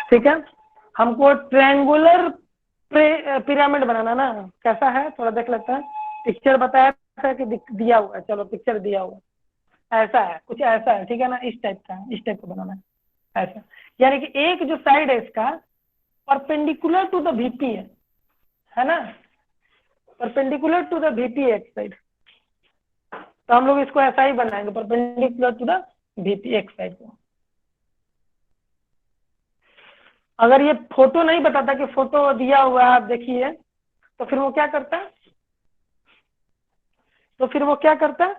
ठीक है, हमको ट्रायंगुलर पिरामिड बनाना ना, कैसा है थोड़ा देख लेते हैं। पिक्चर बताया था कि दिया हुआ है, चलो पिक्चर दिया हुआ ऐसा है, कुछ ऐसा है, ठीक है ना, इस टाइप का, इस टाइप का बनाना है ऐसा। यानी कि एक जो साइड है इसका परपेंडिकुलर टू द वीपी है ना, परपेंडिकुलर टू द वीपी एक साइड, तो हम लोग इसको ऐसा ही बनाएंगे, परपेंडिकुलर टू द वीपी एक साइड को। अगर ये फोटो नहीं बताता कि फोटो दिया हुआ है आप देखिए, तो फिर वो क्या करता है,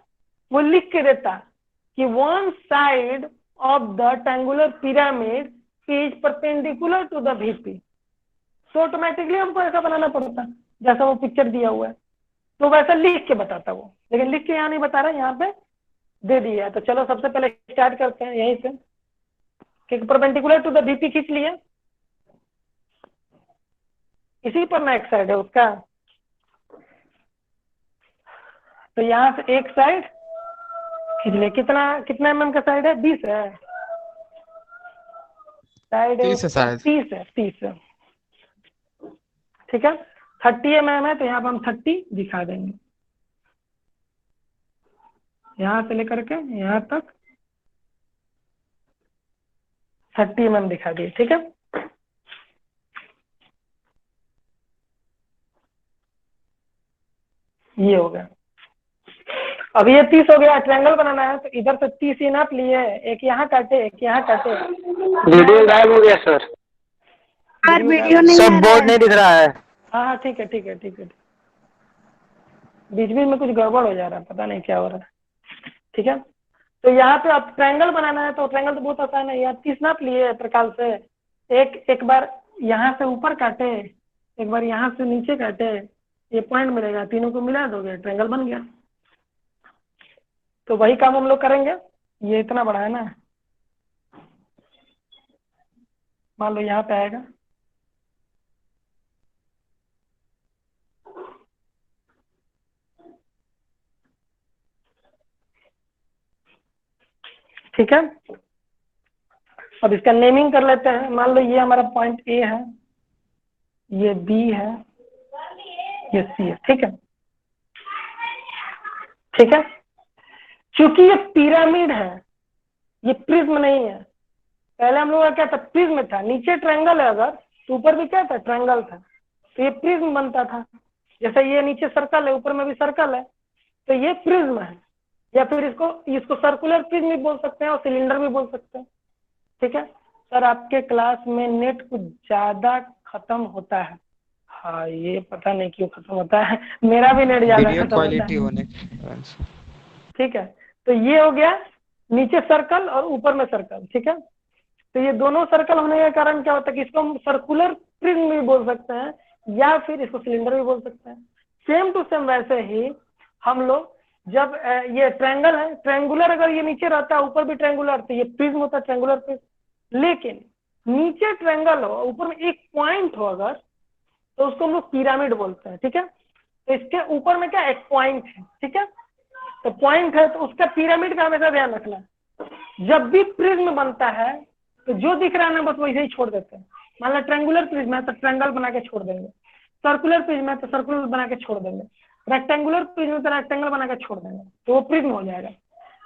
वो लिख के देता कि one side of the triangular pyramid is perpendicular to the VP, तो ऑटोमेटिकली हमको ऐसा बनाना पड़ता जैसा वो पिक्चर दिया हुआ है, तो वैसा लिख के बताता वो, लेकिन लिख के यहाँ नहीं बता रहा, यहाँ पे दे दिया है। तो चलो सबसे पहले स्टार्ट करते हैं यहीं से, कि परपेंडिकुलर टू द वीपी खींच लिया, इसी पर ना एक साइड है उसका, तो यहाँ से एक साइड खींच ले, कितना mm का साइड है, 20 है, साइड 30 है शायद। 30 है, ठीक है, 30 mm है, तो यहाँ पर हम 30 दिखा देंगे, यहाँ से लेकर के यहाँ तक 30 mm दिखा दिए, ठीक है। ये हो गया, अब ये 30 हो गया, ट्रायंगल बनाना है तो इधर से 30 ही नाप लिए, एक यहाँ काटे एक यहाँ काटे। वीडियो गायब हो गया सर, वीडियो नहीं सब बोर्ड नहीं दिख रहा है। हाँ हाँ ठीक है ठीक है ठीक है, बीच बीच में कुछ गड़बड़ हो जा रहा है, पता नहीं क्या हो रहा है, ठीक है। तो यहाँ पे अब ट्रायंगल बनाना है, तो ट्रायंगल तो बहुत आसान है, यहाँ 30 नाप लिए प्रकार से, एक बार यहाँ से ऊपर काटे, एक बार यहाँ से नीचे काटे, ये पॉइंट मिलेगा, तीनों को मिला दोगे ट्रायंगल बन गया। तो वही काम हम लोग करेंगे, ये इतना बड़ा है ना, मान लो यहाँ पे आएगा, ठीक है। अब इसका नेमिंग कर लेते हैं, मान लो ये हमारा पॉइंट ए है, ये बी है, ये सी है, ठीक है, ठीक है। क्योंकि ये पिरामिड है, ये प्रिज्म नहीं है, पहले हम लोग का क्या था, प्रिज्म था, नीचे ट्रायंगल है अगर, तो ऊपर भी क्या था, ट्रायंगल था, तो ये प्रिज्म बनता था, जैसे ये नीचे सर्कल है, ऊपर में भी सर्कल है, तो ये प्रिज्म है, या फिर इसको सर्कुलर प्रिज्म भी बोल सकते हैं और सिलेंडर भी बोल सकते हैं, ठीक है। सर आपके क्लास में नेट कुछ ज्यादा खत्म होता है, हाँ ये पता नहीं क्यों खत्म होता है, मेरा भी नेट ज्यादा वीडियो खत्म होता क्वालिटी है, होने के कारण से। ठीक है। तो ये हो गया नीचे सर्कल और ऊपर में सर्कल, ठीक है। तो ये दोनों सर्कल होने के कारण क्या होता है कि इसको हम सर्कुलर प्रिज्म भी बोल सकते हैं, या फिर इसको सिलेंडर भी बोल सकते हैं। सेम टू सेम वैसे ही हम लोग जब ये ट्रायंगल है, ट्रायंगुलर अगर ये नीचे रहता है ऊपर भी ट्रायंगुलर, तो ये प्रिज्म होता है, ट्रायंगुलर प्रिज्म। लेकिन नीचे ट्रायंगल हो ऊपर में एक पॉइंट हो अगर, तो उसको हम लोग पिरामिड बोलते हैं, ठीक है। तो इसके ऊपर में क्या एक पॉइंट है, ठीक है, तो पॉइंट है, तो उसका पिरामिड का हमेशा ध्यान रखना, जब भी प्रिज्म बनता है तो जो दिख रहा है ना बस वैसे ही छोड़ देते हैं। मान लो ट्रायंगुलर प्रिज्म है तो ट्रायंगल बना के छोड़ देंगे, सर्कुलर प्रिज्म है तो सर्कुलर बना के छोड़ देंगे, रेक्टेंगुलर प्रिज्म है तो रेक्टेंगल बना के छोड़ देंगे, तो वो प्रिज्म हो जाएगा।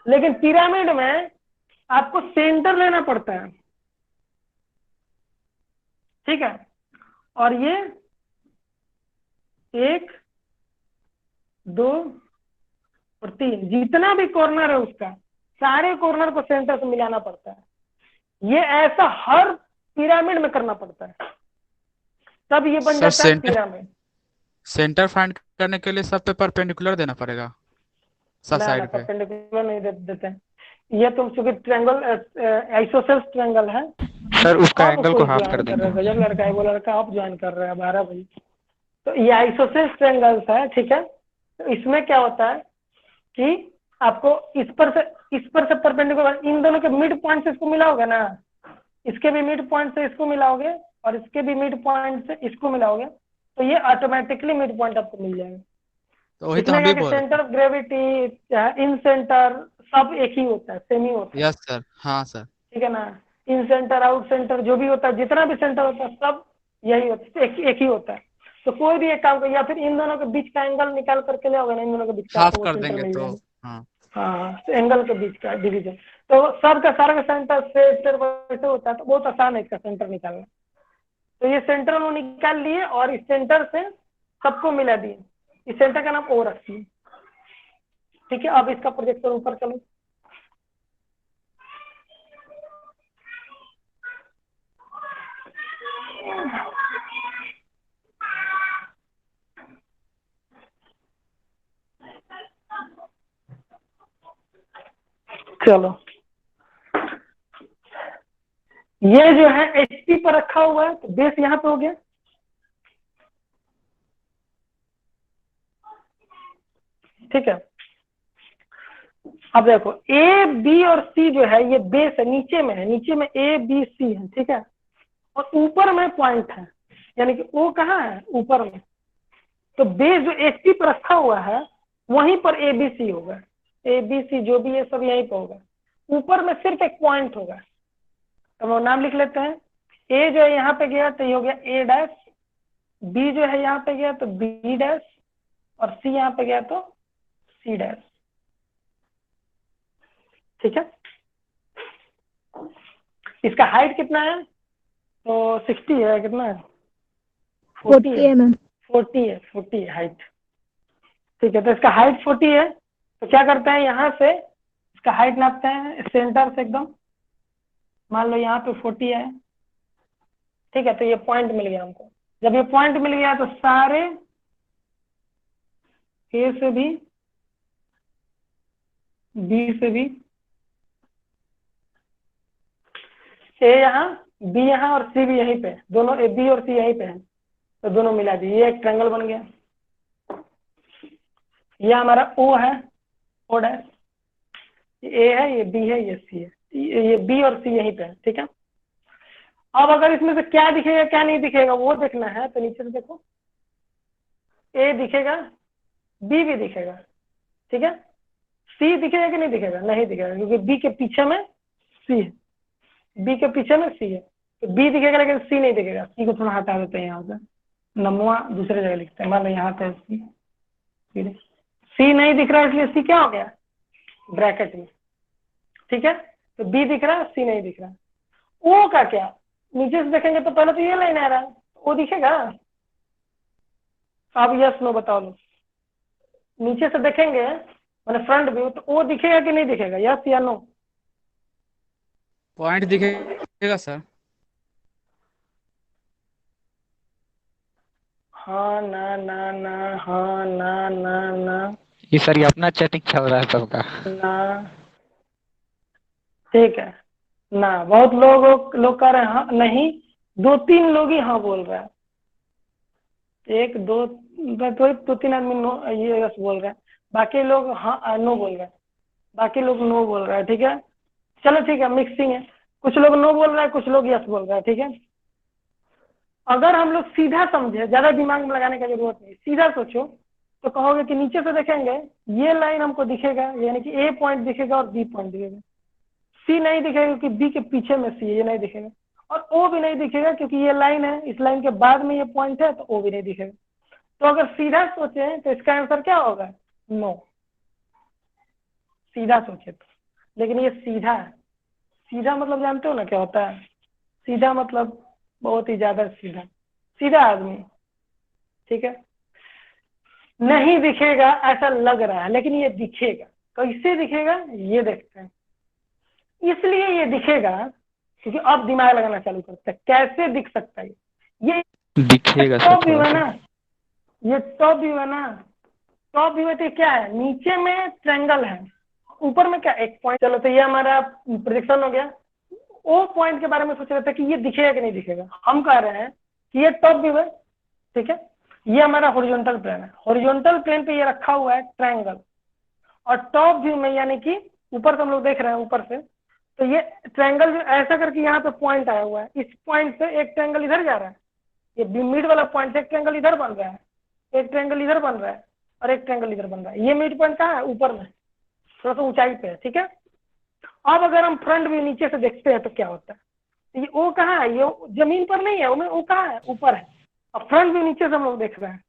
लेकिन पिरामिड में आपको सेंटर लेना पड़ता है, ठीक है, और ये 1 2 और 3 जितना भी कॉर्नर है उसका सारे कॉर्नर को सेंटर से मिलाना पड़ता है। ये ऐसा हर पिरामिड में करना पड़ता है, तब ये बन सर जाता है पिरामिड। सेंटर फाइंड करने के लिए सब पे परपेंडिकुलर देना पड़ेगा, सब ना साइड पे। परपेंडिकुलर नहीं देते हैं, ये तुम चूंकि ट्रायंगल आइसोसेल्स ट्रायंगल है, सर उसका अब एंगल को कोई हाफ कर ज्वाइन कर रहा देंगे। है, गजब लड़का है वो लड़का, अब ज्वाइन कर रहा है 12 बजे। तो ये आइसोसेल्स ट्रायंगल्स है, ठीक है। तो इसमें क्या होता है कि आपको इस पर से परपेंडिकुलर, इन दोनों के मिड पॉइंट से इसको मिलाओगे ना, इसके भी मिड पॉइंट से इसको मिलाओगे और इसके भी मिड पॉइंट से इसको मिलाओगे, तो ये ऑटोमेटिकली मिड पॉइंट आपको मिल जाएगा। तो वही तो इसमें हम क्या भी कि बोल रहे centre of gravity in centre सब एक ही होता है, सेम ही होता हैं। है, यस सर, हाँ सर। ठीक है ना। इन सेंटर आउट सेंटर जो भी होता है, जितना भी सेंटर होता है सब यही होता है, एक ही होता है। तो कोई भी एक काम कर, या फिर इन दोनों के बीच का एंगल निकाल करके ले आओगे ना, इन दोनों के बीच का, हाफ तो वो कर सेंटर देंगे मिल तो। जाएगा। हाँ। हाँ, तो एंगल के बीच का डिवीजन, तो सब का सारा का सेंटर से वैसे होता है, तो बहुत आसान है इसका सेंटर निकालना। तो ये सेंटर हम निकाल लिए और इस सेंटर से सबको मिला दिए, इस सेंटर का नाम ओ रखिए। ठीक है, अब इसका प्रोजेक्टर ऊपर चलो। चलो, ये जो है HP पर रखा हुआ है, तो बेस यहाँ पे हो गया। ठीक है, अब देखो A B और C जो है ये बेस है, नीचे में है, नीचे में A B C है। ठीक है, और ऊपर में पॉइंट है, यानी कि O कहाँ है, ऊपर में। तो बेस जो HP पर रखा हुआ है वहीं पर ABC होगा, ABC जो भी है सब यहीं पर होगा, ऊपर में सिर्फ एक पॉइंट होगा। तो वो नाम लिख लेते हैं। A जो है यहाँ पे गया तो ये हो गया A डैश, B जो है यहाँ पे गया तो B डैश, और C यहाँ पे गया तो C डैश। ठीक है, इसका हाइट कितना है, तो 60 है, कितना है, 40 है, 40 है हाइट। ठीक है, तो इसका हाइट 40 है, तो क्या करते हैं, यहाँ से इसका हाइट नापते हैं सेंटर से एकदम। मान लो यहाँ पे 40 है। ठीक है, तो ये पॉइंट मिल गया हमको। जब ये पॉइंट मिल गया तो सारे ए से भी, बी से भी, ए यहाँ, बी यहाँ और सी भी यहीं पे, दोनों ए बी और सी यहीं पे है, तो दोनों मिला दी, ये एक ट्रायंगल बन गया। ये हमारा ओ है, ओ डैश, ये ए है, ये बी है, ये सी है, ये बी और सी यहीं पे है। ठीक है, अब अगर इसमें से क्या दिखेगा क्या नहीं दिखेगा वो देखना है, तो नीचे से देखो, ए दिखेगा, बी भी दिखेगा। ठीक है, सी दिखेगा कि नहीं दिखेगा, नहीं दिखेगा, क्योंकि बी के पीछे में सी है, बी के पीछे में सी है, तो बी दिखेगा लेकिन सी नहीं दिखेगा। सी को थोड़ा हटा देते हैं, यहाँ से नमवा दूसरे जगह लिखते हैं, मान लो यहाँ पे सी नहीं दिख रहा है, इसलिए सी क्या हो गया, ब्रैकेट में। ठीक है, तो बी दिख रहा है, सी नहीं दिख रहा है। ओ का क्या, नीचे से देखेंगे तो पहले तो ये लाइन आ रहा है, ओ दिखेगा। अब यस नो बताओ लो, नीचे से देखेंगे मैंने फ्रंट व्यू, तो ओ दिखेगा कि नहीं दिखेगा, यस या नो। पॉइंट दिखेगा सर। हाँ ना ना ना, हाँ ना ना ना ये सर ये अपना चैटिंग चल रहा है सबका। ना। ठीक है ना, बहुत लोग कह रहे हैं हाँ, नहीं, 2-3 लोग ही हाँ बोल रहे हैं, एक दो दो तीन आदमी नो ये यस बोल रहे हैं, बाकी लोग हाँ नो बोल रहे हैं, बाकी लोग नो बोल रहे हैं। ठीक है, चलो ठीक है, मिक्सिंग है, कुछ लोग नो बोल रहे हैं, कुछ लोग यस बोल रहे हैं। ठीक है, अगर हम लोग सीधा समझे, ज्यादा दिमाग में लगाने की जरूरत नहीं, सीधा सोचो, तो कहोगे कि नीचे से देखेंगे ये लाइन हमको दिखेगा, यानी कि ए पॉइंट दिखेगा और बी पॉइंट दिखेगा, सी नहीं दिखेगा क्योंकि बी के पीछे में सी है, ये नहीं दिखेगा, और ओ भी नहीं दिखेगा क्योंकि ये लाइन है, इस लाइन के बाद में ये पॉइंट है, तो ओ भी नहीं दिखेगा। तो अगर सीधा सोचे तो इसका आंसर क्या होगा, नो, सीधा सोचे तो। लेकिन ये सीधा है, सीधा मतलब जानते हो ना क्या होता है, सीधा मतलब बहुत ही ज्यादा सीधा, सीधा आदमी। ठीक है, नहीं दिखेगा ऐसा लग रहा है, लेकिन ये दिखेगा, कैसे दिखेगा ये देखते हैं। इसलिए ये दिखेगा क्योंकि अब दिमाग लगाना चालू करते हैं, कैसे दिख सकता है ये दिखेगा सर टॉप व्यू थोड़ा है सा। ना, ये टॉप व्यू है ना, टॉप व्यू में तो क्या है, नीचे में ट्रायंगल है, ऊपर में क्या एक पॉइंट। चलो, तो ये हमारा प्रेडिक्शन हो गया। ओ पॉइंट के बारे में सोच रहे थे कि ये दिखेगा कि नहीं दिखेगा, हम कह रहे हैं कि ये टॉप व्यू है। ठीक है, ये हमारा हॉरिजॉन्टल प्लेन है, हॉरिजॉन्टल प्लेन पे ये रखा हुआ है ट्रायंगल, और टॉप व्यू में यानी कि ऊपर से हम लोग देख रहे हैं ऊपर से, तो ये ट्रायंगल ऐसा करके यहाँ पे पॉइंट आया हुआ है, इस पॉइंट से एक ट्रायंगल इधर जा रहा है, ये मिड वाला पॉइंट से एक ट्रायंगल इधर बन रहा है, एक ट्रायंगल इधर बन रहा है, और एक ट्रायंगल इधर बन रहा है। ये मिड पॉइंट कहाँ है, ऊपर में, थोड़ा सा ऊंचाई पे है। ठीक है, अब अगर हम फ्रंट व्यू नीचे से देखते हैं तो क्या होता है, तो ये ओ कहाँ है, ये जमीन पर नहीं है, वो कहाँ है, ऊपर है। और फ्रंट व्यू नीचे से हम लोग देख रहे हैं,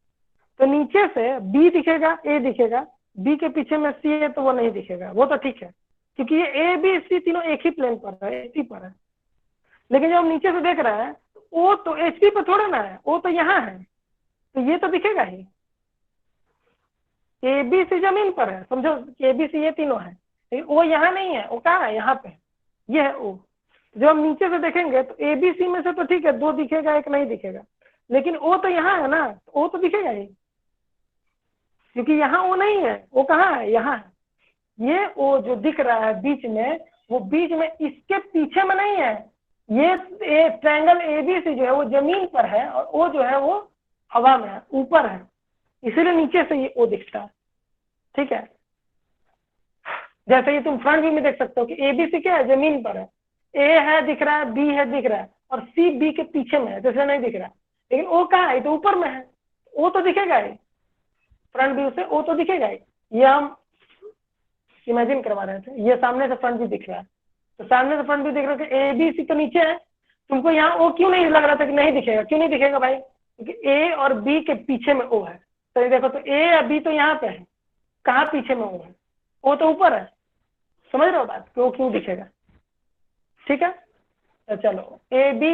तो नीचे से बी दिखेगा, ए दिखेगा, बी के पीछे में सी है तो वो नहीं दिखेगा, वो तो ठीक है, क्योंकि ये ए बी सी तीनों एक ही प्लेन पर है, एच पर है। लेकिन जब हम नीचे से देख रहे हैं ओ तो एच पर थोड़ा ना है, ओ तो यहाँ है, तो ये तो दिखेगा ही। ए बी सी जमीन पर है, समझो, ए बी सी ये तीनों है, लेकिन ओ यहाँ नहीं है, वो कहाँ है, यहाँ पे, ये है ओ। जब हम नीचे से देखेंगे तो ए बी सी में से तो ठीक है, दो दिखेगा, एक नहीं दिखेगा, लेकिन ओ तो यहाँ है ना, ओ तो दिखेगा ही, क्योंकि यहाँ ओ नहीं है, वो कहाँ है, यहाँ है। ये ओ जो दिख रहा है बीच में, वो बीच में इसके पीछे में नहीं है, ये ट्रायंगल एबीसी जो है वो जमीन पर है, और ओ जो है वो हवा में है, ऊपर है, इसीलिए नीचे से ये ओ दिखता है। ठीक है, जैसे ये तुम फ्रंट व्यू में देख सकते हो कि एबीसी क्या है, जमीन पर है, ए है दिख रहा है, बी है दिख रहा है, और सी बी के पीछे में है, जैसे नहीं दिख रहा, लेकिन ओ कहाँ है, तो ऊपर में है, ओ तो दिखेगा ही, फ्रंट व्यू से ओ तो दिखेगा ही। ये हम इमेजिन करवा रहे थे, ये सामने से फ्रंट व्यू दिख रहा है, तो सामने से फ्रंट व्यू दिख रहा है कि ए बी सी तो नीचे है, तुमको यहाँ ओ क्यों नहीं लग रहा था कि नहीं दिखेगा, क्यों नहीं दिखेगा भाई, क्योंकि ए और बी के पीछे में ओ है। तो ये देखो, तो ए या बी तो यहाँ पे है, कहाँ पीछे में ओ है, ओ तो ऊपर है, समझ रहे हो बात, कि ओ क्यों दिखेगा। ठीक है, तो चलो ए बी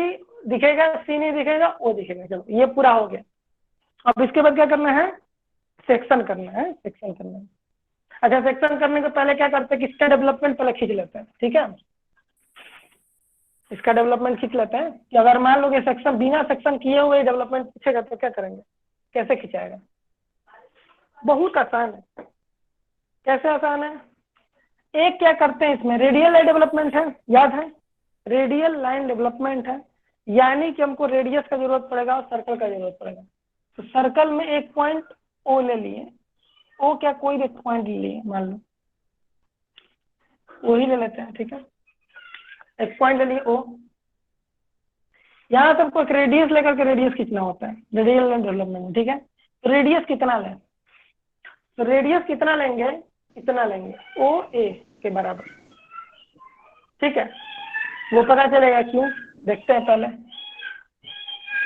दिखेगा, सी नहीं दिखेगा, ओ दिखेगा, चलो ये पूरा हो गया। अब इसके बाद क्या करना है, सेक्शन करना है, सेक्शन करना है। अच्छा, सेक्शन करने के पहले क्या करते हैं कि इसका डेवलपमेंट पहले खींच लेते हैं। ठीक है, इसका डेवलपमेंट खींच लेते हैं कि अगर मान लो कि सेक्शन बिना सेक्शन किए हुए डेवलपमेंट खींचेगा तो क्या करेंगे, कैसे खिंचाएगा। बहुत आसान है। कैसे आसान है, एक क्या करते हैं, इसमें रेडियल लाइन डेवलपमेंट है, याद है, रेडियल लाइन डेवलपमेंट है, यानी कि हमको रेडियस का जरूरत पड़ेगा और सर्कल का जरूरत पड़ेगा। तो सर्कल में एक पॉइंट ओ ले लिए, ओ क्या कोई भी पॉइंट ले लिए, मान लो वही ले लेते हैं। ठीक है, एक पॉइंट ले लिए ओ, यहाँ सबको एक रेडियस लेकर के रेडियस खींचना होता है रेडियल लाइन डेवलपमेंट में। ठीक है, तो रेडियस कितना लें, तो रेडियस कितना लेंगे, इतना लेंगे, ओ ए के बराबर। ठीक है, वो पता चलेगा क्यों, देखते हैं पहले।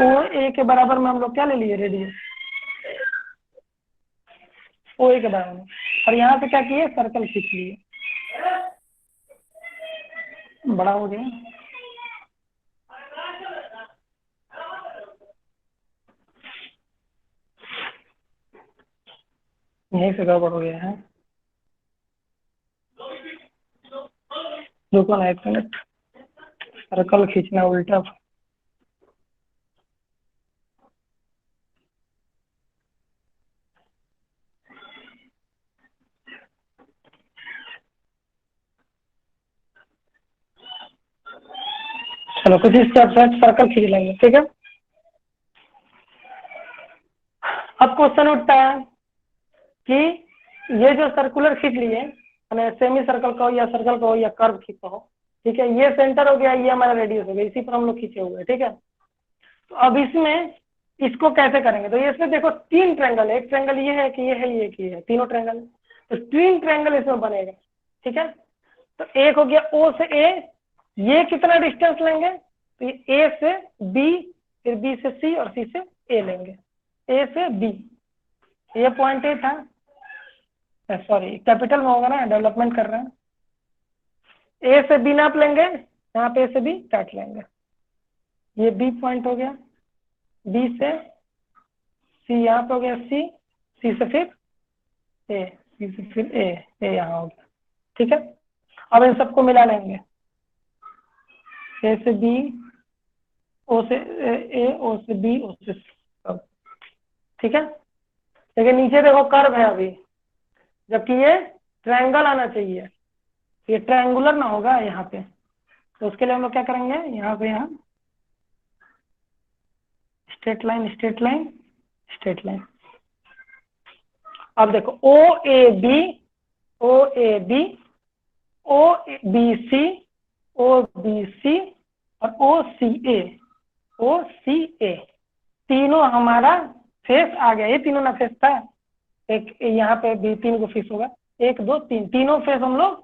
ओ ए के बराबर में हम लोग क्या ले लिए, रेडियस ओ ए के बराबर में, और यहाँ से क्या किए, सर्कल खींच लिए, बड़ा हो गया। यहीं से गड़बड़ हो गया है, रुको ना एक मिनट, सर्कल खींचना उल्टा। चलो कुछ इस तरह से सर्कल खींच लेंगे। ठीक है, अब क्वेश्चन उठता है कि ये जो सर्कुलर खींच लिए, सेमी सर्कल का हो या सर्कल का हो या कर्व खींचा हो, ठीक है, ये सेंटर हो गया, ये हमारा रेडियस हो गया, इसी पर हम लोग खींचे हुए हैं। ठीक है, तो अब इसमें इसको कैसे करेंगे, तो ये इसमें देखो तीन ट्रायंगल है, एक ट्रायंगल ये है कि ये है, ये कि है, तीनों ट्रायंगल है, तो ट्विन ट्रायंगल इसमें बनेगा। ठीक है, तो एक हो गया ओ से ए, ये कितना डिस्टेंस लेंगे, तो ये ए से बी, फिर बी से सी और सी से ए लेंगे, ए से बी, ये पॉइंट ए था, सॉरी कैपिटल में होगा ना, डेवलपमेंट कर रहे हैं, ए से बी नाप लेंगे, यहाँ पे ए से बी काट लेंगे, ये बी पॉइंट हो गया, बी से सी यहाँ पे हो गया, सी से फिर ए, सी से फिर ए यहाँ हो गया। ठीक है, अब इन सबको मिला लेंगे, ए से बी, ओ से ए, ओ से बी, ओ से सी। ठीक है, लेकिन नीचे देखो कर्व है अभी, जबकि ये ट्रायंगल आना चाहिए, ये ट्रायंगुलर ना होगा यहाँ पे, तो उसके लिए हम लोग क्या करेंगे, यहाँ पे यहाँ straight line, straight line, straight line. अब देखो O A B, O A B, O B C, O B C और ओ सी ए, ओ सी ए, तीनों हमारा फेस आ गया, ये तीनों ना फेस था, एक यहाँ पे भी तीन को फेस होगा, एक दो तीन, तीनों फेस हम लोग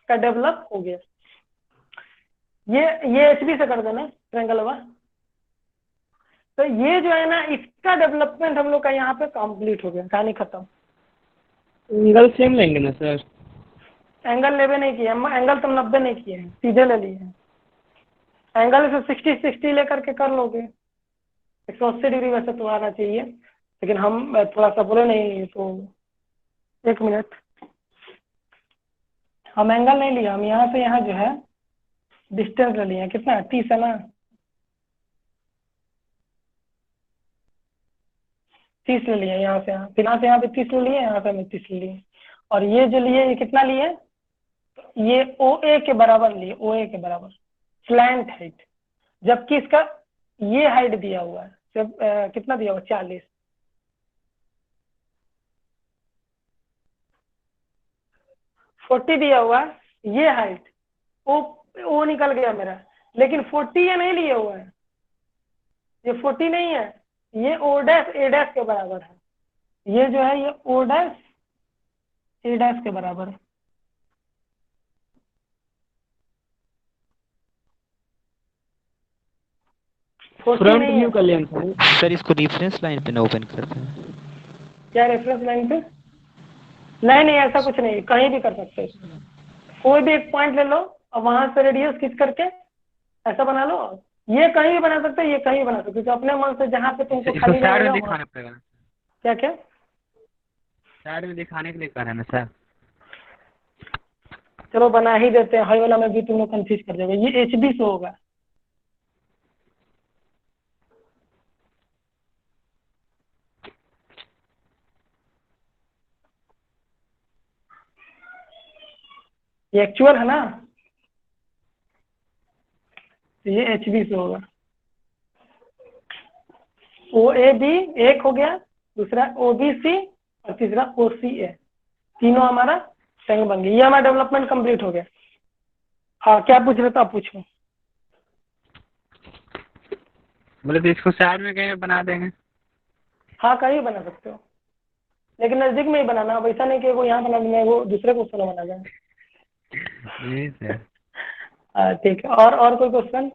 का डेवलप हो गया। ये एच बी से कर देना ट्रायंगल हुआ। तो ये जो है ना, इसका डेवलपमेंट हम लोग का यहाँ पे कंप्लीट हो गया, कहानी खत्म। एंगल सेम लेंगे ना सर? एंगल लेवे नहीं किया, एंगल तुम 90 नहीं किए हैं, सीधे ले लिए हैं। एंगल से 60 लेकर के कर लोगे, 180 डिग्री वैसे तो आना चाहिए, लेकिन हम थोड़ा सा बोले नहीं तो। एक मिनट, हम एंगल नहीं लिया, हम यहाँ से यहाँ जो है डिस्टेंस ले लिए हैं। कितना 30 है ना, 30 ले लिए यहाँ से यहाँ, फिर यहाँ से यहाँ पे 30 ले लिए, यहाँ से हमें 30 ले लिए। और ये जो लिए, ये कितना लिए, ये ओ ए के बराबर लिए, ओ ए के बराबर स्लैंट हाइट, जबकि इसका ये हाइट दिया हुआ है जब कितना दिया हुआ 40, 40 दिया हुआ है, ये हाइट ओ निकल गया मेरा, लेकिन 40 ये नहीं लिए हुआ है, ये 40 नहीं है, ये ओ डैश ए डैश के बराबर है। ये जो है ये ओ डैश ए डैश के बराबर है। फ्रंट व्यू का लेंथ है सर, इसको रेफरेंस लाइन पे ना ओपन करते हैं? क्या रेफरेंस लाइन पे? नहीं, ऐसा कुछ नहीं, कहीं भी कर सकते हो। कोई भी एक पॉइंट ले लो और वहां से रेडियस खींच करके ऐसा बना लो। ये कहीं भी बना सकते हो, ये कहीं भी बना सकते हो, अपने मन से जहाँ पे तुमको इसको खाली साइड में रहेगा दिखाना पड़ेगा ना? क्या क्या साइड में दिखाने के लिए कह रहे हैं ना सर? चलो बना ही देते हैं, हाई वाला में भी तुम लोग कंफ्यूज कर दोगे। ये एच बी से होगा, ये एक्चुअल है ना, तो ये एच बी से होगा। ओ ए बी एक हो गया, दूसरा ओ बी सी और तीसरा ओ सी ए, तीनों हमारा संग बन गया। ये हमारा डेवलपमेंट कंप्लीट हो गया। हाँ, क्या पूछ रहे थे आप, पूछो। बोले तो इसको साइड में कहीं बना देंगे? हाँ, कहीं बना सकते हो, लेकिन नजदीक में ही बनाना, वैसा नहीं कि वो यहाँ बना देंगे, वो दूसरे क्वेश्चन में बना जाए। जी सर। ठीक है, और कोई क्वेश्चन?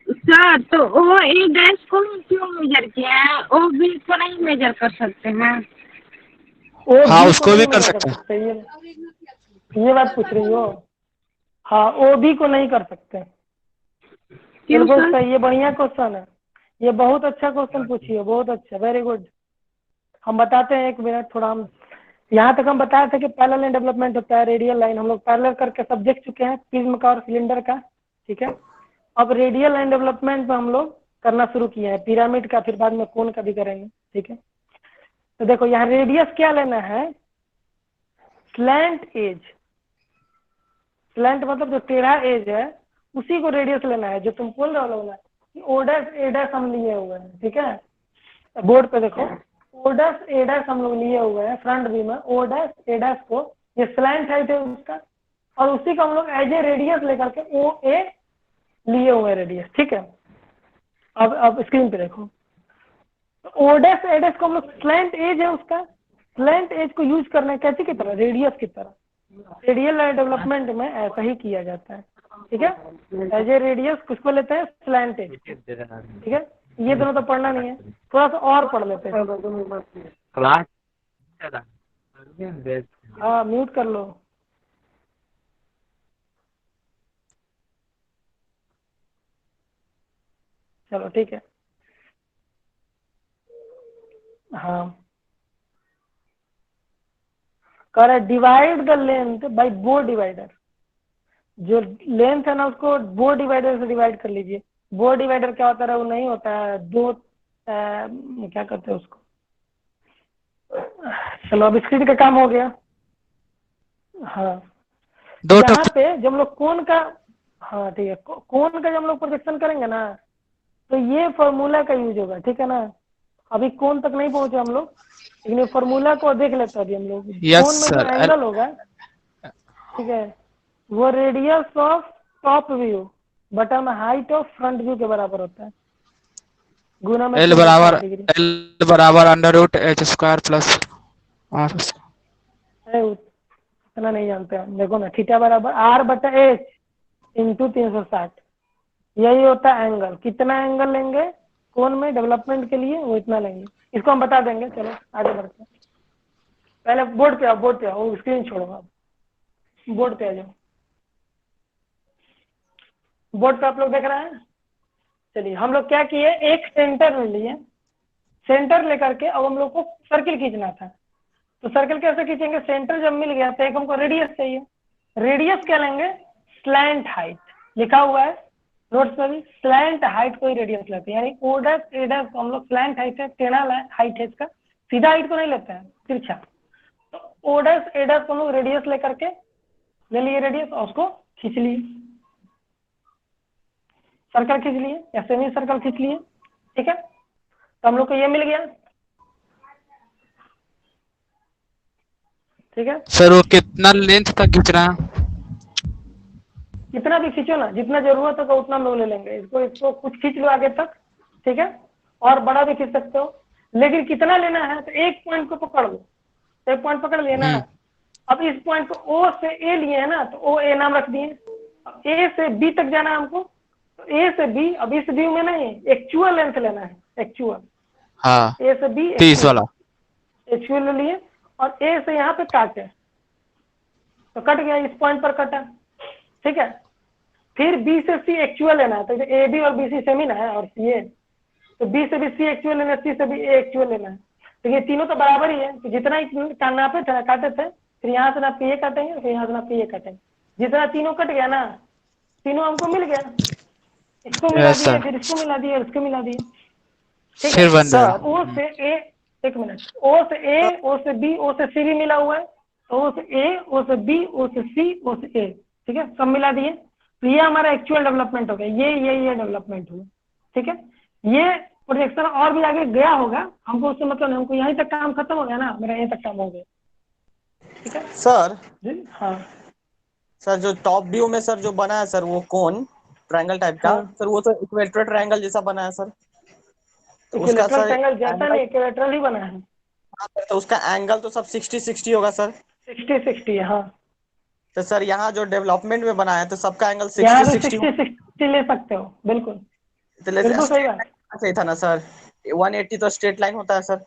सर, तो ओ ए डैश को क्यों मेजर किया है, ओ बी को नहीं मेजर कर सकते हैं? हाँ, बी उसको को भी नहीं कर measure सकते हैं। ये बात पूछ रही हो? हाँ, ओ बी को नहीं कर सकते। क्यों बिल्कुल सर? सही, ये बढ़िया क्वेश्चन है, ये बहुत अच्छा क्वेश्चन पूछिए, बहुत अच्छा, वेरी गुड। हम बताते हैं, एक मिनट, थोड़ा हम यहाँ तक हम बताए थे कि पैरेलल लाइन डेवलपमेंट होता है, रेडियल लाइन हम लोग पैरेलल करके सब देख चुके हैं, प्रिज्म का और सिलेंडर का, ठीक है। अब रेडियल लाइन डेवलपमेंट पे हम लोग करना शुरू किए हैं, पिरामिड का, फिर बाद में कोन का भी करेंगे, ठीक है। तो देखो यहाँ रेडियस क्या लेना है, स्लैंट एज, स्लैंट मतलब जो टेढ़ा एज है उसी को रेडियस लेना है, जो तुम बोल रहे हो ना कि ओ डैश ए डैश हम लिए हुए हैं, ठीक है। बोर्ड पे देखो, ओ डैश ए डैश हम लोग लिए हुए हैं फ्रंट व्यू में, ओ डैश ए डैश को, ये स्लैंट हाइट है उसका, और उसी को हम लोग एज ए रेडियस लेकर के ओ ए लिए हुए रेडियस, ठीक है। अब स्क्रीन पे देखो, ओ डैश ए डैश को हम लोग स्लैंट एज है उसका, स्लैंट एज को यूज करना कैसे की तरह, रेडियस की तरह। रेडियल लाइन डेवलपमेंट में ऐसा ही किया जाता है, ठीक है। एज ए रेडियस किसको लेते हैं, स्लैंट एज, ठीक है। ये दोनों तो पढ़ना नहीं है, थोड़ा सा और पढ़ लेते हैं। क्लास हाँ, म्यूट कर लो। चलो ठीक है। हाँ, कह रहा है डिवाइड द लेंथ बाय बो डिवाइडर, जो लेंथ है ना उसको बो डिवाइडर से डिवाइड कर लीजिए। बो डिवाइडर क्या होता है, वो नहीं होता है, दो क्या कहते हैं उसको। चलो अब स्क्रीन का काम हो गया। हाँ, दो यहाँ पे जब हम लोग कोन का, हाँ ठीक है, कोन का जब हम लोग प्रोजेक्शन करेंगे ना, तो ये फॉर्मूला का यूज होगा, ठीक है ना। अभी कोन तक नहीं पहुंचे हम लोग, लेकिन ये फॉर्मूला को देख लेते हैं अभी हम लोग। यस कोन में जो सर। एंगल होगा, ठीक है, वो रेडियस ऑफ टॉप व्यू बटा में हाइट ऑफ फ्रंट व्यू के बराबर होता है, गुना में एल 360 बराबर under root H square plus R. Degree. उतना नहीं जानते हम, देखो ना, थीटा बराबर आर बटा एच, इंटू 360, यही होता है एंगल। कितना एंगल लेंगे कोण में डेवलपमेंट के लिए, वो इतना लेंगे। इसको हम बता देंगे। चलो आगे बढ़ते हैं। पहले बोर्ड पे आओ, बोर्ड पे आओ, स्क्रीन छोड़ो आप, बोर्ड पे आ जाओ। बोर्ड पे आप लोग देख रहे हैं। चलिए हम लोग क्या किए, एक सेंटर ले लिए, सेंटर लेकर के अब हम लोग को सर्किल खींचना था। तो सर्किल कैसे खींचेंगे, सेंटर जब मिल गया तो एक हमको रेडियस चाहिए। रेडियस क्या लेंगे, स्लैंट हाइट लिखा हुआ है नोट्स में भी, स्लैंट हाइट को ही रेडियस लेते हैं। यानी ओ डैश ए डैश को हम लोग स्लैंट हाइट है, टेढ़ा हाइट है इसका, सीधा हाइट को नहीं लेते हैं, तिरछा। तो ओ डैश ए डैश को हम लोग रेडियस लेकर के ले लिए रेडियस, और उसको खींच लिए, सर्कल खींच लिए या सेमी सर्कल खींच लिए। ठीक है, तो हम लोग को ये मिल गया। ठीक है सर वो कितना लेंथ तक खींचना है? कितना भी खींचो ना, जितना जरूरत होगा उतना हम लोग ले लेंगे। इसको कुछ खींच लो आगे तक, ठीक है, और बड़ा भी खींच सकते हो। लेकिन कितना लेना है, तो एक पॉइंट को पकड़ लो, एक पॉइंट पकड़ लेना है। अब इस पॉइंट को ओ से ए लिए है ना, तो ओ ए नाम रख दिए। ए से बी तक जाना है हमको, तो ए से बी, अब इस व्यू में नहीं, एक्चुअल लेंथ लेना है, एक्चुअल। हाँ, ए से बी 30 वाला। एक्चुअल ले लिए, और ए से यहाँ पे काटे, तो कट गया, इस पॉइंट पर कटा। ठीक है, फिर बी से सी एक्चुअल लेना है, तो ए बी और बी सी सेम ही ना है, और सी ए, तो बी से भी सी एक्चुअल लेना है, सी से भी ए एक्चुअल लेना है। तो ये तीनों तो बराबर ही है, तो जितना नापे थे काटे थे, फिर यहाँ से नाप के ये काटेंगे, फिर यहाँ से नाप के ये काटेंगे। जितना तीनों कट गया ना, तीनों हमको मिल गया। इसको मिला Yes, दिए, sir. फिर इसको मिला दिए, इसको मिला दिए। ठीक फिर है, बन गया। ओ से ए, एक मिनट, ओ से ए, ओ से बी, ओ से सी भी मिला हुआ है, तो ओ से ए, ओ से बी, ओ से सी, ओ से ए। ठीक है, सब मिला दिए, तो ये हमारा एक्चुअल डेवलपमेंट हो गया। ये डेवलपमेंट हुआ। ठीक है, ये प्रोजेक्शन और भी आगे गया होगा, हमको उससे मतलब नहीं, हमको यहीं तक काम खत्म हो गया ना, मेरा यहीं तक काम हो गया। ठीक है सर। जी, हाँ सर जो टॉप व्यू में सर जो बना है सर, वो कोन ट्रायंगल टाइप का, हाँ। सर वो तो इक्वेटर ट्रायंगल जैसा बना है सर। तो उसका इक्विलेटरल सर ट्रायंगल जैसा एंगल, नहीं, इक्विलेटरल ही बना है। हाँ सर, तो उसका एंगल तो सब 60-60 होगा सर। 60-60 है, हाँ। तो सर यहाँ जो डेवलपमेंट में बना है, तो सबका एंगल यहाँ भी 60-60 60-60 ले सकते हो, बिल्कुल तो बिल्कुल सही बात, सही था ना सर। 180 तो स्ट्रेट लाइन होता है सर।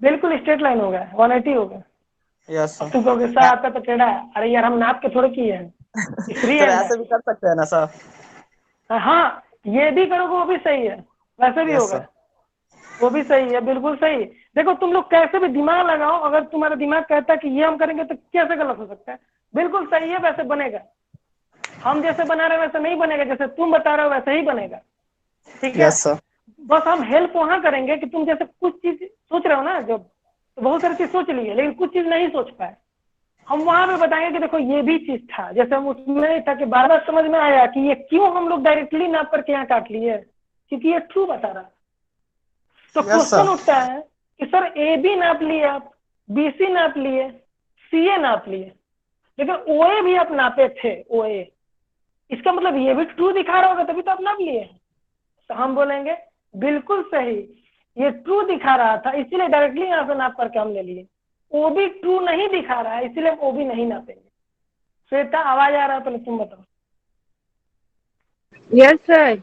बिल्कुल स्ट्रेट लाइन हो गया, 180 हो गया। यस अब सर। तुम कहोगे सर आपका तो टेढ़ा है, अरे यार हम नाप के थोड़े किए हैं, फ्री सर हैंड ऐसे है। भी कर सकते हैं ना सर। हाँ, ये भी करोगे वो भी सही है, वैसे भी यस होगा, सर। वो भी सही है, बिल्कुल सही। देखो तुम लोग कैसे भी दिमाग लगाओ, अगर तुम्हारा दिमाग कहता है कि ये हम करेंगे तो कैसे गलत हो सकता है, बिल्कुल सही है, वैसे बनेगा। हम जैसे बना रहे हैं वैसे नहीं बनेगा, जैसे तुम बता रहे हो वैसे ही बनेगा। ठीक है, यस सर। बस हम हेल्प वहां करेंगे कि तुम जैसे कुछ चीज सोच रहे हो ना, जब तो बहुत सारी चीज सोच ली है, लेकिन कुछ चीज नहीं सोच पाए, हम वहां पे बताएंगे कि देखो ये भी चीज था, जैसे हम उसमें था कि बार बार समझ में आया कि ये क्यों हम लोग डायरेक्टली नाप करके यहाँ काट लिए, क्योंकि ये ट्रू बता रहा। तो Yes, क्वेश्चन sir. उठता है कि सर ए बी नाप लिए आप, बी सी नाप लिए, सी ए नाप लिए, लेकिन ओ ए भी आप नापे थे, ओ ए, इसका मतलब ये भी ट्रू दिखा रहा होगा तभी तो आप नाप लिए। तो हम बोलेंगे बिल्कुल सही, ये ट्रू दिखा रहा था इसीलिए डायरेक्टली यहाँ से नाप करके हम ले लिए। ओ भी ट्रू नहीं दिखा रहा है इसीलिए हम ओ भी नहीं नापेंगे। श्वेता आवाज आ रहा है, पहले तुम बताओ। Yes sir.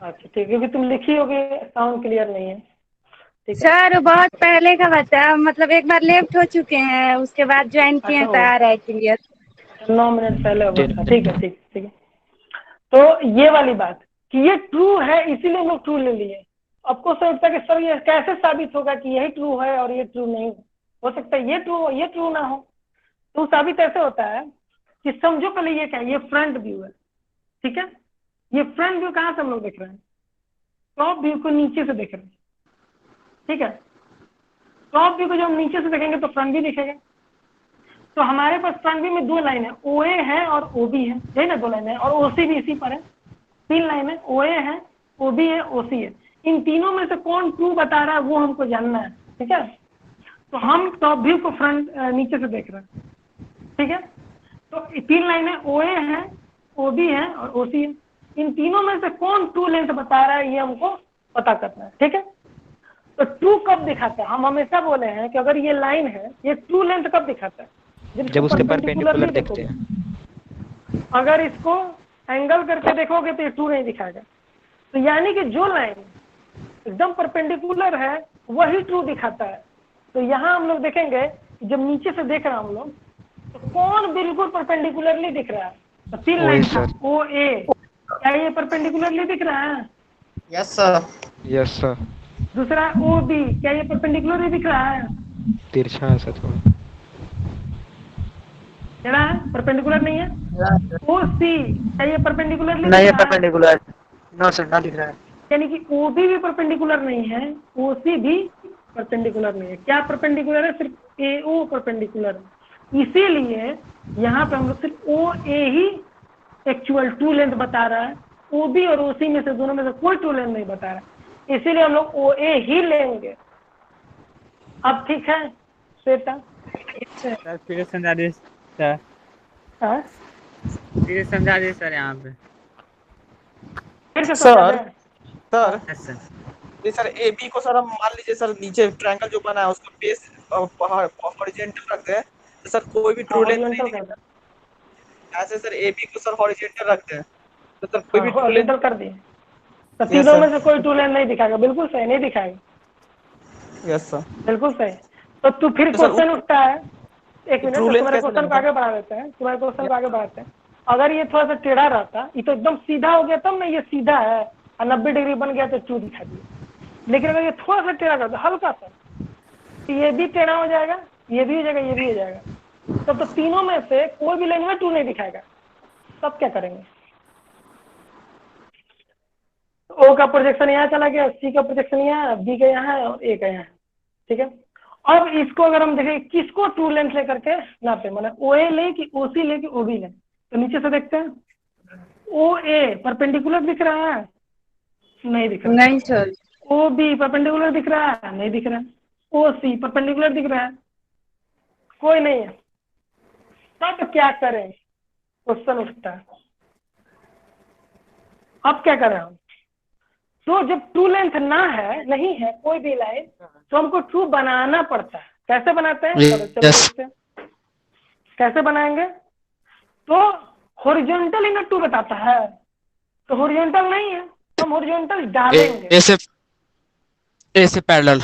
अच्छा ठीक है, क्योंकि तुम लिखी होगी, साउंड क्लियर नहीं है। ठीक है, सर बहुत पहले का बता, मतलब एक बार लेफ्ट हो चुके हैं, उसके बाद ज्वाइन किए हैं, अच्छा तो आ रहा है क्लियर। 9 मिनट पहले हुआ 10 था। ठीक है, ठीक ठीक है। तो ये वाली बात कि ये ट्रू है इसीलिए हम लोग ट्रू ले लिए। आपको सोचता है कि सर ये कैसे साबित होगा कि यही ट्रू है और ये ट्रू नहीं हो सकता, ये ट्रू हो ये ट्रू ना हो। तो साबित ऐसे होता है कि समझो पहले ये क्या है, ये फ्रंट व्यू है। ठीक है, ये फ्रंट व्यू कहाँ से हम लोग देख रहे हैं, टॉप व्यू को नीचे से देख रहे हैं। ठीक है, टॉप व्यू को जब हम नीचे से देखेंगे तो फ्रंट भी दिखेगा। तो हमारे पास फ्रंट व्यू में दो लाइन है, ओ ए है और ओ बी है, यही ना दो लाइन है, और ओ सी भी इसी पर है। 3 लाइन है, ओ ए है, ओ बी है, ओ सी है। इन तीनों में से कौन ट्रू बता रहा है वो हमको जानना है। ठीक है, तो हम टॉप व्यू को फ्रंट नीचे से देख रहे हैं। ठीक है, तो 3 लाइन है, ओ ए है, ओ बी है और ओ सी है। इन तीनों में से कौन ट्रू लेंथ बता रहा है ये हमको पता करना है। ठीक है, तो ट्रू कब दिखाता है, हम हमेशा बोले हैं कि अगर ये लाइन है ये ट्रू लेंथ कब दिखाता है, जब उसके perpendicularly परपेंडिकुलर देखोगे। देखते हैं। अगर इसको एंगल करके देखोगे तो ये ट्रू नहीं दिखाएगा। तो यानी कि जो लाइन एकदम परपेंडिकुलर है वही ट्रू दिखाता है। तो यहाँ हम लोग देखेंगे जब नीचे से देख रहे हैं हम लोग तो कौन बिल्कुल परपेंडिकुलरली दिख रहा है। तो 3 लाइन था ओ ए, क्या ये परपेंडिकुलरली दिख रहा है? Yes sir. Yes sir. दूसरा ओ बी, क्या ये परपेंडिकुलरली दिख रहा है? तिरछा है सर थोड़ा। टेढ़ा है, परपेंडिकुलर नहीं है। ओ सी, क्या ये परपेंडिकुलरली नहीं दिख है रहा है? परपेंडिकुलर। नो सर, ना दिख रहा है। यानी कि ओ बी भी परपेंडिकुलर नहीं है, ओ सी भी परपेंडिकुलर नहीं है। क्या परपेंडिकुलर है? सिर्फ ए ओ परपेंडिकुलर है। इसीलिए यहाँ पे हम लोग सिर्फ ओ ए ही एक्चुअल ट्रू लेंथ बता रहा है, ओ बी और ओ सी में से दोनों में से कोई ट्रू लेंथ नहीं बता रहा है। इसीलिए हम लोग ओ ए ही लेंगे। अब ठीक है श्वेता? सर फिर समझा दीजिए सर, हाँ? फिर समझा दीजिए सर यहाँ पे। फिर से सर समझा दें? Sir yes sir. ये सर ए बी को सर हम मान लीजिए सर नीचे ट्रायंगल जो बना है उसका बेस हॉरिजॉन्टल रख दें तो सर कोई भी ट्रू लेंथ नहीं हॉरिजॉन्टल कर दिखेगा। ऐसे सर ए बी को सर हॉरिजॉन्टल रख दें तो सर कोई हाँ भी ट्रू लेंथ। हॉरिजॉन्टल कर दिए तो Yes, तीनों sir. में से कोई ट्रू लेंथ नहीं दिखाएगा। बिल्कुल सही, नहीं दिखाएगा। Yes sir. बिल्कुल सही। तो तू फिर तो सर, क्वेश्चन उठता है, एक मिनट, true तो length तुम्हारे कैसे क्वेश्चन को लेंगे? आगे बढ़ा देते हैं, तुम्हारे क्वेश्चन को आगे बढ़ाते हैं। अगर ये थोड़ा सा टेढ़ा रहता, ये तो एकदम सीधा हो गया तब ना ये सीधा है और 90 डिग्री बन गया तो ट्रू दिखा दिया। लेकिन अगर ये थोड़ा सा टेढ़ा रहता हल्का सा तो ये भी टेढ़ा हो जाएगा, ये भी हो जाएगा, ये भी हो जाएगा। तो तीनों में से कोई भी लाइन में ट्रू नहीं दिखाएगा। तब क्या करेंगे? ओ का प्रोजेक्शन यहाँ चला गया, सी का प्रोजेक्शन यहाँ, बी का यहाँ है और ए का यहाँ है। ठीक है। अब इसको अगर हम देखें किसको ट्रू लेंथ लेकर के नापे, मतलब ओ ए ले कि ओ सी ले कि ओ बी ले, तो नीचे से देखते हैं। ओ ए परपेंडिकुलर दिख रहा है? नहीं दिख रहा। नहीं सर। ओ बी परपेंडिकुलर दिख रहा है? नहीं दिख रहा। ओ सी परपेंडिकुलर दिख रहा है? कोई नहीं है। तब क्या करें? क्वेश्चन उठता है, अब क्या करें हम? तो जब ट्रू लेंथ ना है, नहीं है कोई भी लाइन, तो हमको ट्रू बनाना पड़ता है। कैसे बनाते हैं? चलो देखते हैं कैसे बनाएंगे। तो हॉरिजॉन्टल इन ट्रू बताता है, तो हॉरिजॉन्टल नहीं है तो हम हॉरिजॉन्टल डालेंगे। ऐसे पैरेलल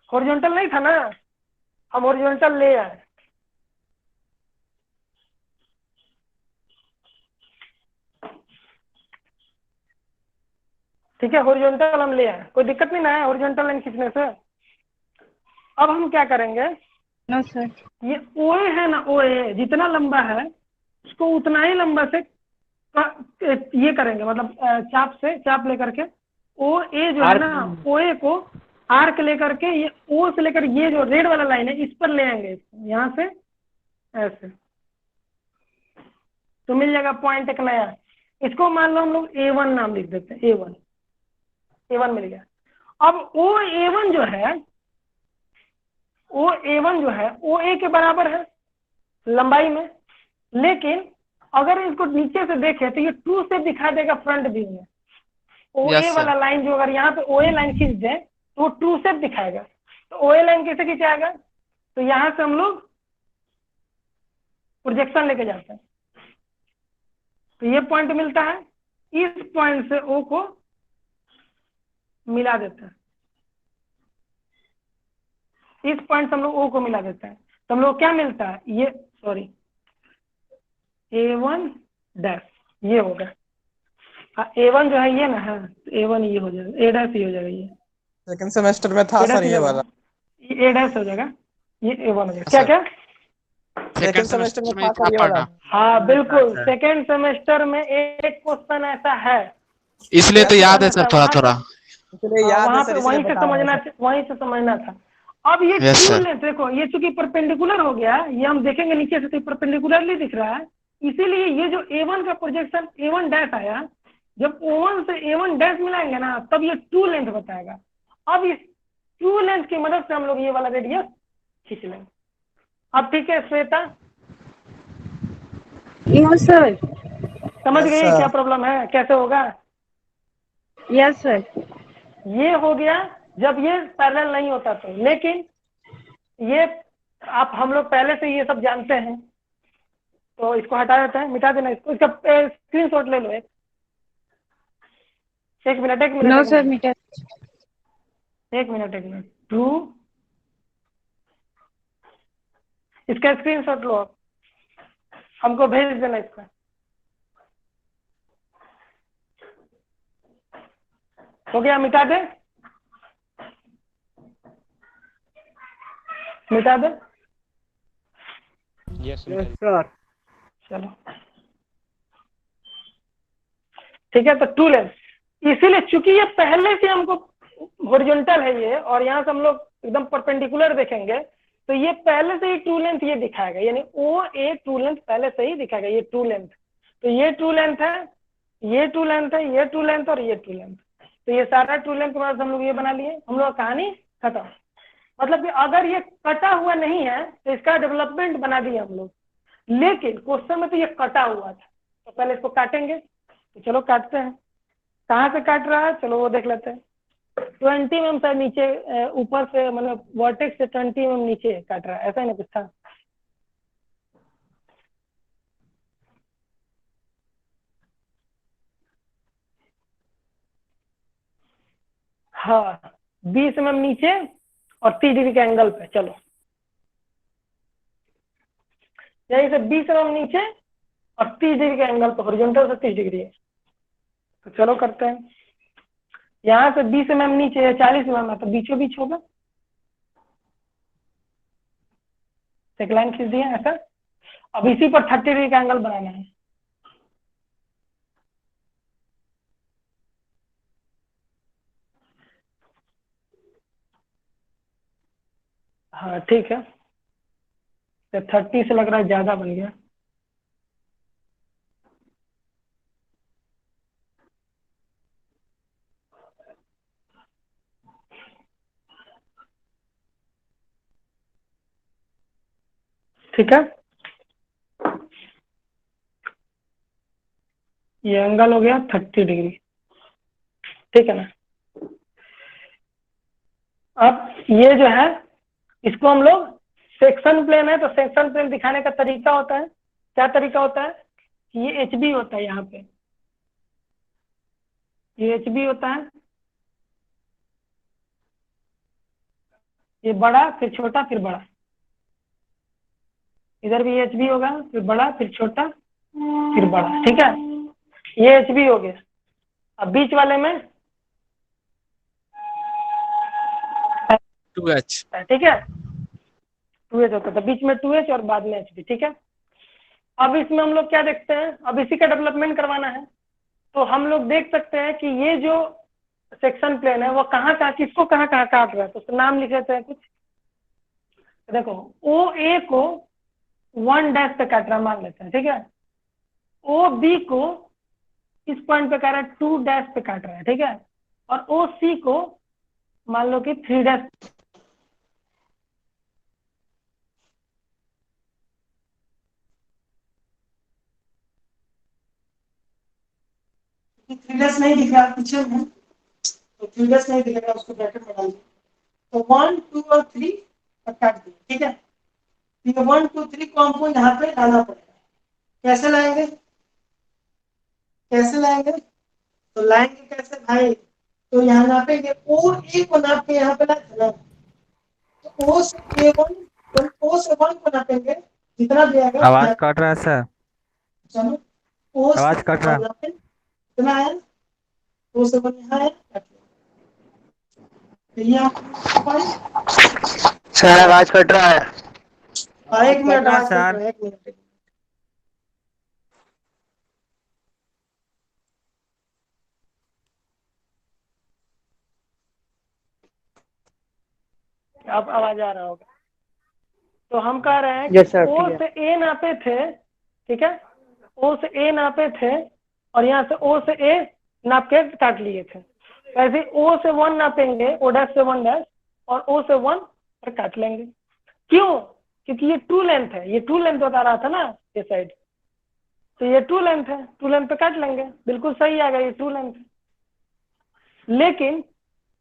हॉरिजॉन्टल नहीं था ना, हम हॉरिजॉन्टल ले आए। ठीक है, हॉरिजॉन्टल हम ले आए, कोई दिक्कत नहीं ना है हॉरिजॉन्टल लाइन खींचने से। अब हम क्या करेंगे? No sir. ये ओए है ना, ओए जितना लंबा है उसको उतना ही लंबा से ये करेंगे, मतलब चाप लेकर के ओ ए जो है ना, ओए को आर्क लेकर के ये ओ से लेकर ये जो रेड वाला लाइन है इस पर ले आएंगे, यहाँ से ऐसे, तो मिल जाएगा पॉइंट एक नया। इसको मान लो हम लोग A1 नाम लिख देते हैं। A1 मिल गया। अब ओ A1 जो है ओ ए के बराबर है लंबाई में, लेकिन अगर इसको नीचे से देखें तो ये ट्रू से दिखा देगा फ्रंट व्यू में। ओ ए वाला लाइन जो अगर यहाँ पे ओ ए लाइन खींच दे तो वो ट्रू से दिखाएगा। तो ओ ए लाइन कैसे खींचाएगा? तो यहाँ से हम लोग प्रोजेक्शन लेके जाते हैं, तो ये पॉइंट मिलता है, इस पॉइंट से ओ को मिला देते हैं, इस पॉइंट से हम लोग ओ को मिला देते हैं, तो हम लोग क्या मिलता है? ये सॉरी A1 डैश ये होगा। A1 जो है ये ना है, A1 ये हो जाएगा, A डैश ये हो जाएगा। ये सेकंड सेमेस्टर में था सर ये वाला, A डैश हो जाएगा, ये A1 हो जाएगा। क्या क्या सेकंड सेमेस्टर में था सर ये वाला। हाँ बिल्कुल, सेकंड सेमेस्टर में एक क्वेश्चन ऐसा है, इसलिए तो याद है सर थोड़ा थोड़ा। इसलिए याद है वहाँ सर, पे इसलिए वहीं से समझना था। अब ये Yes, ट्रू sir. लेंथ देखो, ये चूंकि परपेंडिकुलर हो गया, ये हम देखेंगे नीचे से तो परपेंडिकुलरली दिख रहा है, इसीलिए ये जो A1 का प्रोजेक्शन A1 डैश आया, जब O1 से A1 डैश मिलाएंगे ना तब ये ट्रू लेंथ बताएगा। अब इस ट्रू लेंथ की मदद से हम लोग ये वाला रेडियस खींच लेंगे। अब ठीक है श्वेता, नो सर। समझ Yes, गई sir. क्या प्रॉब्लम है, कैसे होगा? Yes sir. ये हो गया जब ये पैरेलल नहीं होता तो, लेकिन ये आप हम लोग पहले से ये सब जानते हैं, तो इसको हटा देते हैं, मिटा देना इसको। इसका स्क्रीनशॉट ले लो। एक मिनट एक मिनट नो एक सर मिनट मीटर। एक मिनट एक मिनट। 2, इसका स्क्रीनशॉट लो आप, हमको भेज देना इसका। हो गया? मिटा दे, मिटा दे। Yes yes sir. चलो ठीक है। तो टू लेंथ, इसीलिए चूंकि ये पहले से हमको हॉरिजॉन्टल है ये, और यहाँ से हम लोग एकदम परपेंडिकुलर देखेंगे, तो ये पहले से ही टू लेंथ ये दिखाएगा, यानी ओ ए टू लेंथ पहले से ही दिखाएगा, ये टू लेंथ। तो ये टू लेंथ है, ये टू लेंथ है, ये टू लेंथ और ये टू लेंथ। तो ये सारा टू लेंथ के बाद हम लोग ये बना लिए, हम लोग कहानी खत्म। मतलब कि अगर ये कटा हुआ नहीं है तो इसका डेवलपमेंट बना दिए हम लोग, लेकिन क्वेश्चन में तो ये कटा हुआ था, तो पहले इसको काटेंगे। तो चलो काटते हैं। कहाँ से काट रहा है, चलो वो देख लेते हैं। 20 mm से नीचे, ऊपर से, मतलब वर्टेक्स से 20 mm नीचे काट रहा है, ऐसा ही ना कुछ था। हाँ, 20 mm नीचे और 30 डिग्री के एंगल पे। चलो यही से 20 mm नीचे और 30 डिग्री के एंगल पे, हॉरिजॉन्टल से 30 डिग्री है। तो चलो करते हैं। यहाँ से 20 mm नीचे है, 40 mm है, तो बीचों बीच होगा। एक लाइन खींच दिया ऐसा। अब इसी पर 30 डिग्री का एंगल बनाना है। हाँ ठीक है, तो 30 से लग रहा है ज्यादा बन गया। ठीक है, ये एंगल हो गया 30 डिग्री। ठीक है ना। अब ये जो है, इसको हम लोग सेक्शन प्लेन है, तो सेक्शन प्लेन दिखाने का तरीका होता है, क्या तरीका होता है कि ये एच बी होता है, यहाँ पे ये एच बी होता है, ये बड़ा फिर छोटा फिर बड़ा, इधर भी एच बी होगा, फिर बड़ा फिर छोटा फिर बड़ा। ठीक है, ये एच बी हो गया। अब बीच वाले में 2H। ठीक है, 2H होता था, बीच में 2H और बाद में एच बी। ठीक है, अब इसमें हम लोग क्या देखते हैं, अब इसी का डेवलपमेंट करवाना है। तो हम लोग देख सकते हैं कि ये जो सेक्शन प्लेन है वो कहाँ कहाँ, किसको कहाँ कहाँ काट रहा है, तो उसका नाम लिख लेते हैं कुछ। देखो, ओ ए को 1 डैश पे काट रहा है, मान लेते हैं। ठीक है, ओ बी को इस पॉइंट पे काट रहा है, 2 डैश पे काट रहा है। ठीक है, और ओ सी को मान लो कि 3 डैश। 3 डैश नहीं दिख रहा पीछे में, तो 3 डैश नहीं दिख रहा, उसको ब्रैकेट में डाल दो। तो 1 2 और 3 पर काट दिया। ठीक है, ये 1 2 3 को हमको यहाँ पे लाना पड़ेगा। कैसे लाएंगे, कैसे लाएंगे, तो लाएंगे कैसे भाई, तो यहाँ नापेंगे, ओ ए को नाप के यहाँ पे ना, तो ओ से A1, ओ से 1 को नापेंगे, जितना भी आएगा आवाज कट रहा है सर, चलो, ओ से आवाज कट रहा। 1 नापें, कितना आया, ओ से 1 यहाँ आया, तो ये सर आवाज कट रहा है। एक मिनट, आवाज सर। कट रहा है, एक मिनट। अब आवाज आ रहा होगा। तो हम कह रहे हैं Yes, कि sir, ओ ठीक से ए नापे थे। ठीक है, ओ से ए नापे थे और यहाँ से ओ से ए नाप के काट लिए थे। वैसे ओ से 1 नापेंगे, ओ डैश से 1 डैश, और ओ से 1 पर काट लेंगे। क्यों, क्योंकि ये टू लेंथ है, ये टू लेंथ बता रहा था ना ये साइड, तो ये टू लेंथ है, टू लेंथ पे काट लेंगे, बिल्कुल सही आ गया, ये टू लेंथ है। लेकिन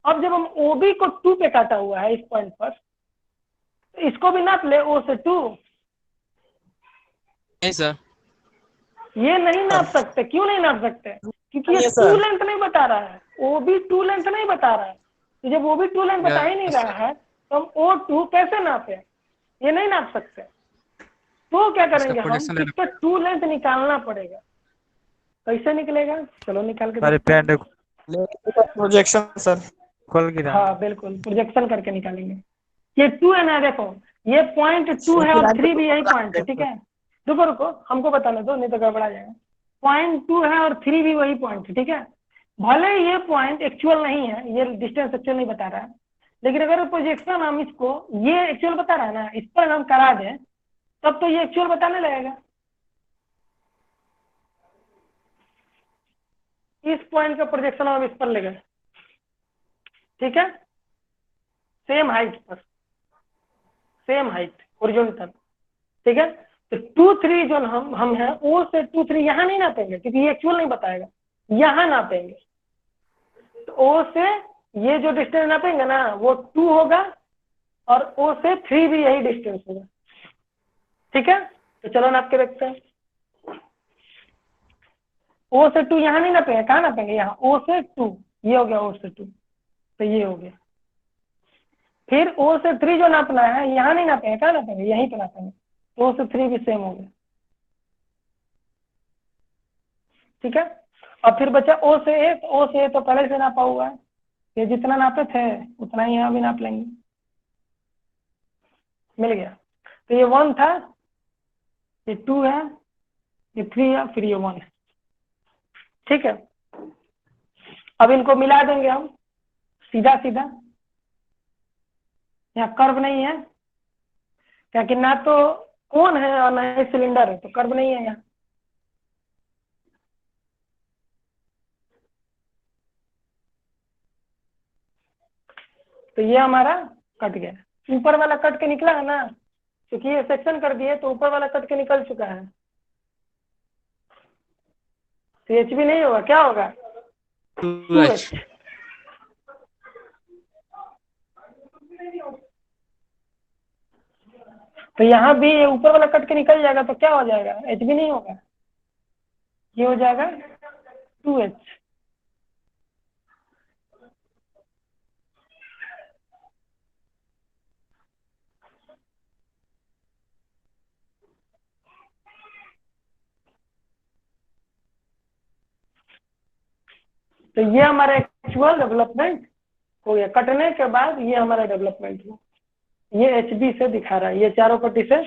अब जब हम ओबी को 2 पे काटा हुआ है इस पॉइंट पर, तो इसको भी नाप ले O से 2। नहीं सर, ये नहीं नाप सकते, क्यों नहीं नाप सकते? क्योंकि ये नहीं, 2 सर। लेंथ नहीं बता रहा है, वो भी 2 लेंथ नहीं बता रहा है। तो जब वो भी 2 लेंथ बता ही नहीं Yes. रहा है तो हम O2 कैसे नापे? ये नहीं नाप सकते। तो क्या करेंगे हम, projection लेना इसका 2 लेंथ निकालना पड़ेगा। कैसे निकलेगा? चलो निकाल के अरे देखते हैं। Projection sir. खोल गिरा। हाँ बिल्कुल, प्रोजेक्शन करके निकालेंगे। ये 2 है ना, देखो ये पॉइंट 2 है और 3 भी यही पॉइंट है, ठीक है। रुको रुको, हमको बताने दो, नहीं तो गड़बड़ा जाएगा। पॉइंट 2 है और 3 भी वही पॉइंट है, ठीक है। भले ये पॉइंट एक्चुअल नहीं है, ये डिस्टेंस एक्चुअल नहीं बता रहा है, लेकिन अगर प्रोजेक्शन हम इसको, ये एक्चुअल बता रहा है ना, इस पर हम करा दें तब तो ये एक्चुअल बताने लगेगा। इस पॉइंट का प्रोजेक्शन हम इस पर ले गए, ठीक है, सेम हाइट पर, सेम हाइट हॉरिजॉन्टल, ठीक है। तो 2 3 जो हम हैं O से 2 3 यहाँ नहीं नापेंगे क्योंकि ये एक्चुअल नहीं बताएगा, यहाँ नापेंगे। तो O से ये जो डिस्टेंस नापेंगे ना वो 2 होगा और O से 3 भी यही डिस्टेंस होगा, ठीक है। तो चलो नाप के देखते हैं। O से 2 यहाँ नहीं नापेंगे, कहाँ नापेंगे? यहाँ O से 2, ये हो गया O से 2, तो ये हो गया। फिर O से 3 जो नापना है यहाँ नहीं नापेंगे, कहाँ नापेंगे? यहीं पे नापेंगे। O से 3 भी सेम हो गया, ठीक है। और फिर बचा O से A, तो O से A तो पहले से नापा हुआ है, ये जितना नापे थे उतना ही यहाँ भी नाप लेंगे, मिल गया। तो ये 1 था, ये 2 है, ये 3 है, फिर ये 1 है, ठीक है। अब इनको मिला देंगे हम सीधा सीधा, यहाँ कर्व नहीं है क्योंकि ना तो कोन है और ना ही सिलेंडर है, तो कर्व नहीं है यहाँ। तो ये हमारा कट गया, ऊपर वाला कट के निकला है ना, क्योंकि ये सेक्शन कर दिए तो ऊपर वाला कट के निकल चुका है। तो एच भी नहीं होगा, क्या होगा? 2H। तो यहाँ भी ये ऊपर वाला कट के निकल जाएगा तो क्या हो जाएगा? एच भी नहीं होगा, ये हो जाएगा 2H। तो ये हमारा एक्चुअल डेवलपमेंट हो गया, कटने के बाद ये हमारा डेवलपमेंट हुआ। ये HB से दिखा रहा है, ये चारों पट्टी से